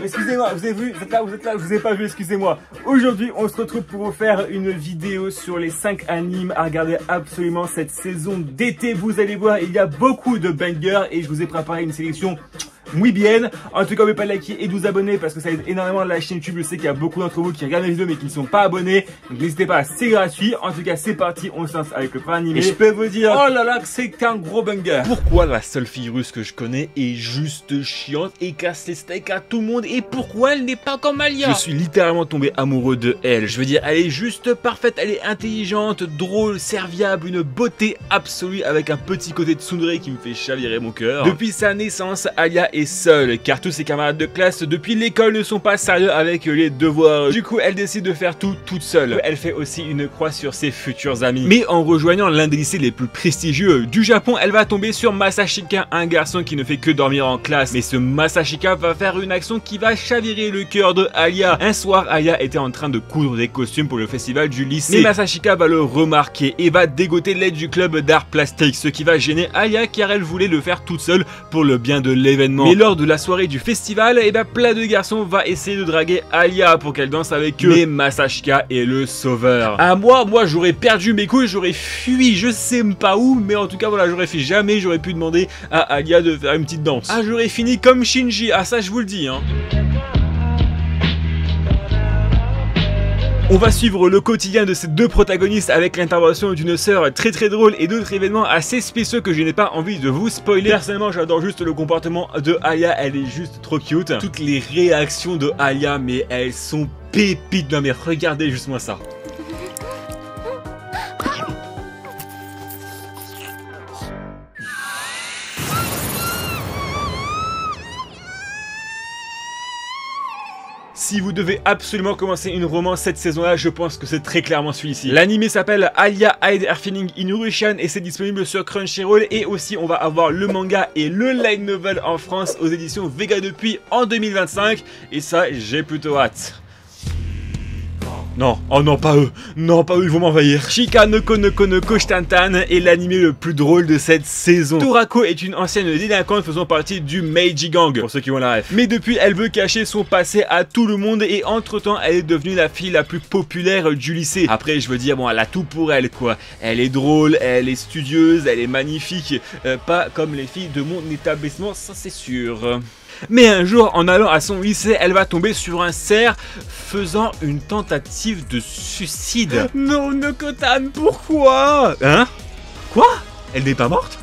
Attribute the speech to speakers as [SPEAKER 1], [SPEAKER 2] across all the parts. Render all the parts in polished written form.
[SPEAKER 1] Excusez-moi, vous avez vu, vous êtes là, je vous ai pas vu, excusez-moi. Aujourd'hui, on se retrouve pour vous faire une vidéo sur les 5 animes à regarder absolument cette saison d'été. Vous allez voir, il y a beaucoup de bangers et je vous ai préparé une sélection muy bien. En tout cas, n'oubliez pas de liker et de vous abonner parce que ça aide énormément la chaîne YouTube. Je sais qu'il y a beaucoup d'entre vous qui regardent les vidéos mais qui ne sont pas abonnés. Donc n'hésitez pas, c'est gratuit. En tout cas, c'est parti, on se lance avec le premier animé. Et je peux vous dire, oh là là, que c'est un gros banger. Pourquoi la seule fille russe que je connais est juste chiante et casse les steaks à tout le monde? Et pourquoi elle n'est pas comme Alia? Je suis littéralement tombé amoureux de elle. Je veux dire, elle est juste parfaite, elle est intelligente, drôle, serviable, une beauté absolue avec un petit côté de tsundere qui me fait chavirer mon cœur. Depuis sa naissance, Alia est seule car tous ses camarades de classe depuis l'école ne sont pas sérieux avec les devoirs. Du coup, elle décide de faire tout toute seule. Elle fait aussi une croix sur ses futurs amis. Mais en rejoignant l'un des lycées les plus prestigieux du Japon, elle va tomber sur Masashika, un garçon qui ne fait que dormir en classe. Mais ce Masashika va faire une action qui va chavirer le cœur de Alia. Un soir, Alia était en train de coudre des costumes pour le festival du lycée. Mais Masashika va le remarquer et va dégoter l'aide du club d'art plastique, ce qui va gêner Alia car elle voulait le faire toute seule pour le bien de l'événement. Mais lors de la soirée du festival, plein de garçons va essayer de draguer Alia pour qu'elle danse avec eux. Mais Masashika est le sauveur. À moi j'aurais perdu mes couilles, j'aurais fui, je sais pas où, mais en tout cas voilà, j'aurais fait jamais, j'aurais pu demander à Alia de faire une petite danse. Ah, j'aurais fini comme Shinji, ah ça je vous le dis hein. On va suivre le quotidien de ces deux protagonistes avec l'intervention d'une sœur très drôle et d'autres événements assez spéciaux que je n'ai pas envie de vous spoiler. Personnellement, j'adore juste le comportement de Alia, elle est juste trop cute. Toutes les réactions de Alia, mais elles sont pépites. Non mais regardez juste moi ça. Si vous devez absolument commencer une romance cette saison-là, je pense que c'est très clairement celui-ci. L'anime s'appelle Alia Hide Her Feeling in Russian et c'est disponible sur Crunchyroll. Et aussi, on va avoir le manga et le light novel en France aux éditions Vega depuis en 2025. Et ça, j'ai plutôt hâte. Non, oh non pas eux, ils vont m'envahir. Shika no Ko no Ko no Koshtantan est l'anime le plus drôle de cette saison. Torako est une ancienne délinquante faisant partie du Meiji Gang, pour ceux qui ont la ref. Mais depuis, elle veut cacher son passé à tout le monde et entre temps, elle est devenue la fille la plus populaire du lycée. Après, je veux dire, bon, elle a tout pour elle quoi. Elle est drôle, elle est studieuse, elle est magnifique. Pas comme les filles de mon établissement, ça c'est sûr. Mais un jour, en allant à son lycée, elle va tomber sur un cerf faisant une tentative de suicide. Non, Nokotan, pourquoi? Hein? Quoi? Elle n'est pas morte?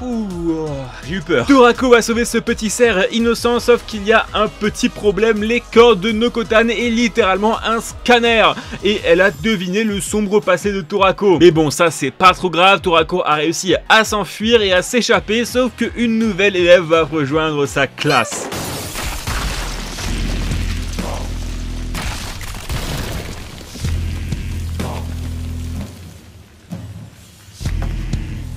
[SPEAKER 1] Ouh, j'ai eu peur. Torako va sauver ce petit cerf innocent, sauf qu'il y a un petit problème. Les corps de Nokotan est littéralement un scanner. Et elle a deviné le sombre passé de Torako. Mais bon, ça c'est pas trop grave. Torako a réussi à s'enfuir et à s'échapper, sauf qu'une nouvelle élève va rejoindre sa classe.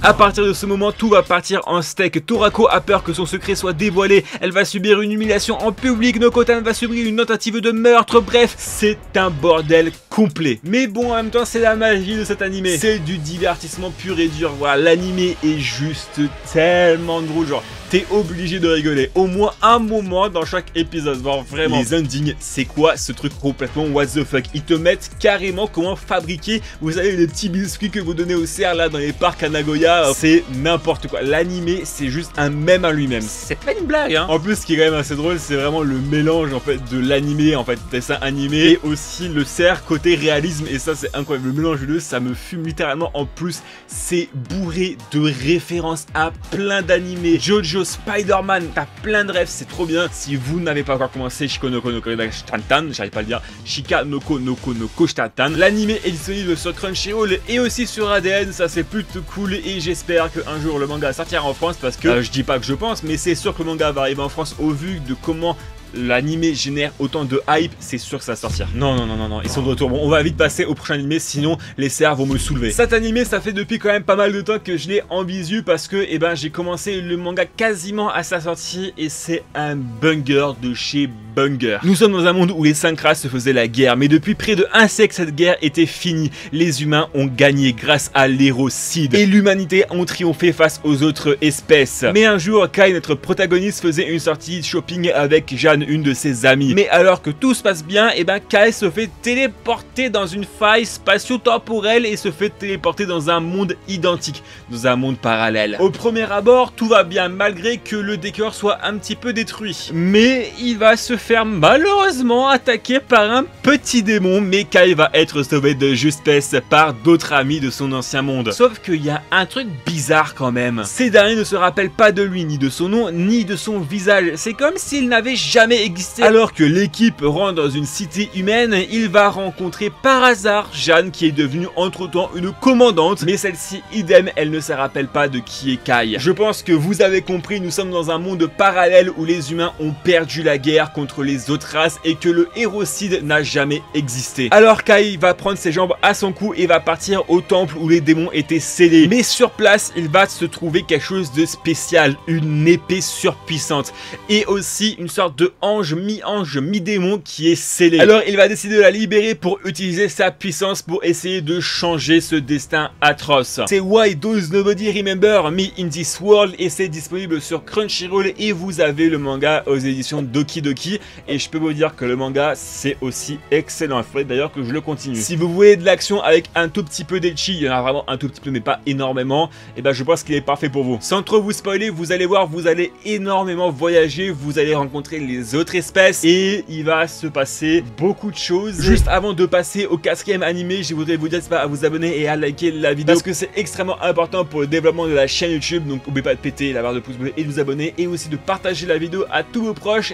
[SPEAKER 1] À partir de ce moment, tout va partir en steak. Torako a peur que son secret soit dévoilé. Elle va subir une humiliation en public. Nokotan va subir une tentative de meurtre. Bref, c'est un bordel complet. Mais bon, en même temps, c'est la magie de cet animé. C'est du divertissement pur et dur. Voilà, l'animé est juste tellement drôle. Genre, t'es obligé de rigoler. Au moins un moment dans chaque épisode. Voir vraiment. Les endings, c'est quoi ce truc complètement what the fuck? Ils te mettent carrément comment fabriquer. Vous savez, les petits biscuits que vous donnez aux cerfs là dans les parcs à Nagoya. C'est n'importe quoi. L'animé, c'est juste un mème à lui-même. C'est pas une blague, hein. En plus, ce qui est quand même assez drôle, c'est vraiment le mélange en fait de l'animé, en fait, dessin animé, et aussi le cerf côté réalisme. Et ça, c'est incroyable. Le mélange de deux, ça me fume littéralement. En plus, c'est bourré de références à plein d'animés. Jojo, Spider-Man, t'as plein de rêves, c'est trop bien. Si vous n'avez pas encore commencé Shika no Ko no Koshtantan, j'arrive pas à le dire, Shika no Ko no Koshtantan, l'animé est disponible sur Crunchyroll et aussi sur ADN. Ça, c'est plutôt cool. Et j'espère qu'un jour le manga sortira en France parce que je dis pas que je pense, mais c'est sûr que le manga va arriver en France au vu de comment l'animé génère autant de hype, c'est sûr que ça va sortir. Non, ils sont de retour. Bon, on va vite passer au prochain animé, sinon les CR vont me soulever. Cet animé, ça fait depuis quand même pas mal de temps que je l'ai en visu parce que j'ai commencé le manga quasiment à sa sortie et c'est un banger de chez banger. Nous sommes dans un monde où les 5 races se faisaient la guerre, mais depuis près de un siècle, cette guerre était finie. Les humains ont gagné grâce à l'Hérocide et l'humanité ont triomphé face aux autres espèces. Mais un jour, Kai, notre protagoniste, faisait une sortie shopping avec Jeanne, une de ses amies. Mais alors que tout se passe bien, Kai se fait téléporter dans une faille spatio-temporelle et se fait téléporter dans un monde identique, dans un monde parallèle. Au premier abord, tout va bien malgré que le décor soit un petit peu détruit. Mais il va se faire malheureusement attaquer par un petit démon, mais Kai va être sauvé de justesse par d'autres amis de son ancien monde. Sauf qu'il y a un truc bizarre quand même. Ces derniers ne se rappellent pas de lui, ni de son nom, ni de son visage. C'est comme s'il n'avait jamais existé. Alors que l'équipe rentre dans une cité humaine, il va rencontrer par hasard Jeanne qui est devenue entre-temps une commandante, mais celle-ci, idem, elle ne se rappelle pas de qui est Kai. Je pense que vous avez compris, nous sommes dans un monde parallèle où les humains ont perdu la guerre contre les autres races et que le Hérocide n'a jamais existé. Alors Kai va prendre ses jambes à son cou et va partir au temple où les démons étaient scellés. Mais sur place, il va se trouver quelque chose de spécial, une épée surpuissante et aussi une sorte de ange, mi-démon qui est scellé. Alors il va décider de la libérer pour utiliser sa puissance pour essayer de changer ce destin atroce. C'est Why Does Nobody Remember Me in This World et c'est disponible sur Crunchyroll et vous avez le manga aux éditions Doki Doki et je peux vous dire que le manga c'est aussi excellent. Il faudrait d'ailleurs que je le continue. Si vous voulez de l'action avec un tout petit peu d'ecchi, il y en a vraiment un tout petit peu mais pas énormément, et je pense qu'il est parfait pour vous. Sans trop vous spoiler, vous allez voir, vous allez énormément voyager, vous allez rencontrer les autres espèces et il va se passer beaucoup de choses. Juste avant de passer au 4e animé, je voudrais vous dire à vous abonner et à liker la vidéo parce que c'est extrêmement important pour le développement de la chaîne YouTube. Donc n'oubliez pas de péter la barre de pouce bleu et de vous abonner et aussi de partager la vidéo à tous vos proches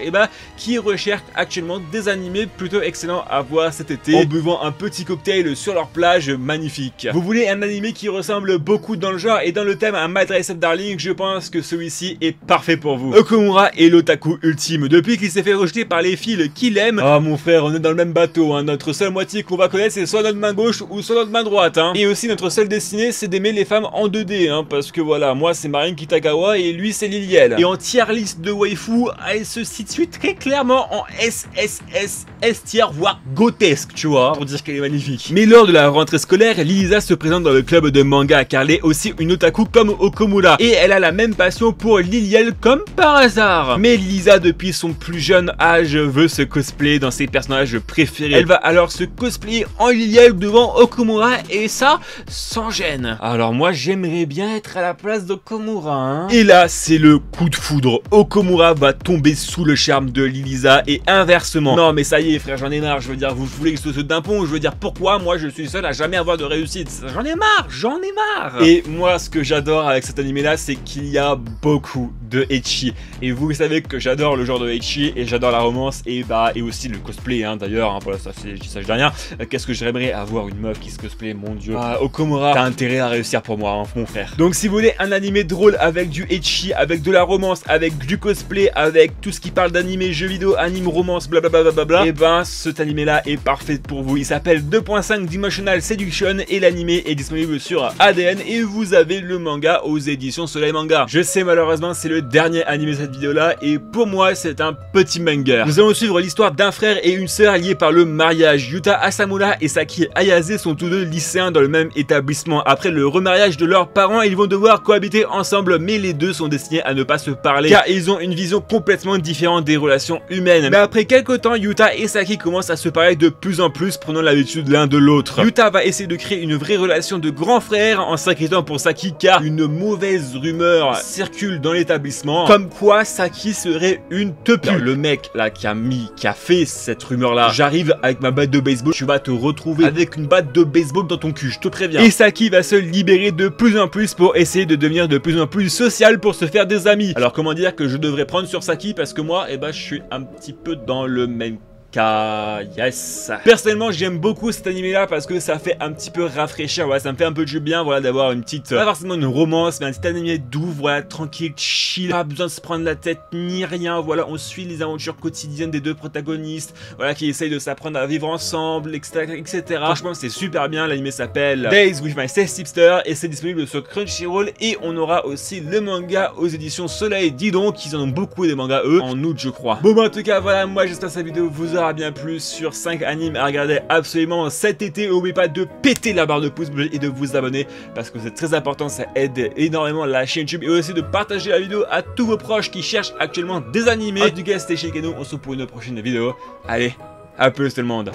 [SPEAKER 1] qui recherchent actuellement des animés plutôt excellents à voir cet été en buvant un petit cocktail sur leur plage magnifique. Vous voulez un animé qui ressemble beaucoup dans le genre et dans le thème à My Dress Up Darling, je pense que celui-ci est parfait pour vous. Okumura est l'otaku ultime. Depuis qu'il s'est fait rejeter par les filles qu'il aime, ah mon frère, on est dans le même bateau, hein. Notre seule moitié qu'on va connaître c'est soit notre main gauche ou soit notre main droite, hein. Et aussi notre seule destinée c'est d'aimer les femmes en 2D, hein, parce que voilà, moi c'est Marine Kitagawa et lui c'est Liliel. Et en tier list de waifu, elle se situe très clairement en SSS, S tier, voire grotesque, tu vois, pour dire qu'elle est magnifique. Mais lors de la rentrée scolaire, Lisa se présente dans le club de manga car elle est aussi une otaku comme Okumura et elle a la même passion pour Liliel comme par hasard. Mais Lisa depuis son plus jeune âge veut se cosplayer dans ses personnages préférés. Elle va alors se cosplayer en Liliel devant Okumura et ça sans gêne. Alors moi j'aimerais bien être à la place d'Okumura, hein. Et là c'est le coup de foudre. Okumura va tomber sous le charme de Lisa et inversement. Non mais ça y est frère, j'en ai marre, je veux dire, vous voulez que je saute d'un pont, je veux dire pourquoi moi je suis seul à jamais avoir de réussite. J'en ai marre. Et moi ce que j'adore avec cet animé là c'est qu'il y a beaucoup de ecchi. Et vous savez que j'adore le genre de ecchi et j'adore la romance et aussi le cosplay, hein, d'ailleurs, hein, voilà, ça c'est, je dis rien. Qu'est-ce que j'aimerais avoir une meuf qui se cosplay, mon dieu. Okumura, t'as intérêt à réussir pour moi, hein, mon frère. Donc si vous voulez un animé drôle avec du ecchi, avec de la romance, avec du cosplay, avec tout ce qui parle d'animé, jeux vidéo, anime, romance, blablabla, et cet animé là est parfait pour vous. Il s'appelle 2.5 Dimensional Seduction et l'animé est disponible sur ADN et vous avez le manga aux éditions Soleil Manga. Je sais malheureusement c'est le dernier animé de cette vidéo là et pour moi c'est un petit banger. Nous allons suivre l'histoire d'un frère et une sœur liés par le mariage. Yuta Asamura et Saki Ayase sont tous deux lycéens dans le même établissement. Après le remariage de leurs parents, ils vont devoir cohabiter ensemble mais les deux sont destinés à ne pas se parler car ils ont une vision complètement différente des relations humaines. Mais après quelques temps, Yuta et Saki commencent à se parler de plus en plus, prenant l'habitude l'un de l'autre. Yuta va essayer de créer une vraie relation de grand frère en s'inquiétant pour Saki car une mauvaise rumeur circule dans l'établissement comme quoi Saki serait une teupue. Le mec là qui a fait cette rumeur là, j'arrive avec ma batte de baseball, tu vas te retrouver avec une batte de baseball dans ton cul, je te préviens. Et Saki va se libérer de plus en plus pour essayer de devenir de plus en plus social pour se faire des amis. Alors comment dire que je devrais prendre sur Saki parce que moi je suis un petit peu dans le même Yes. Personnellement, j'aime beaucoup cet animé là parce que ça fait un petit peu rafraîchir. Voilà, ça me fait un peu du bien, voilà, d'avoir une petite, pas forcément une romance, mais un petit animé doux, voilà, tranquille, chill, pas besoin de se prendre la tête ni rien. Voilà, on suit les aventures quotidiennes des deux protagonistes, voilà, qui essayent de s'apprendre à vivre ensemble, etc. Franchement, c'est super bien. L'animé s'appelle Days with My Stepsister et c'est disponible sur Crunchyroll. Et on aura aussi le manga aux éditions Soleil. Dis donc, ils en ont beaucoup des mangas eux, en août je crois. Bon, bah, en tout cas, voilà, moi j'espère que cette vidéo vous aura bien plu sur 5 animes à regarder absolument cet été. N'oubliez pas de péter la barre de pouce bleu et de vous abonner parce que c'est très important, ça aide énormément la chaîne YouTube, et aussi de partager la vidéo à tous vos proches qui cherchent actuellement des animés. En tout cas, c'était chez Keno, on se retrouve pour une prochaine vidéo. Allez, à plus tout le monde.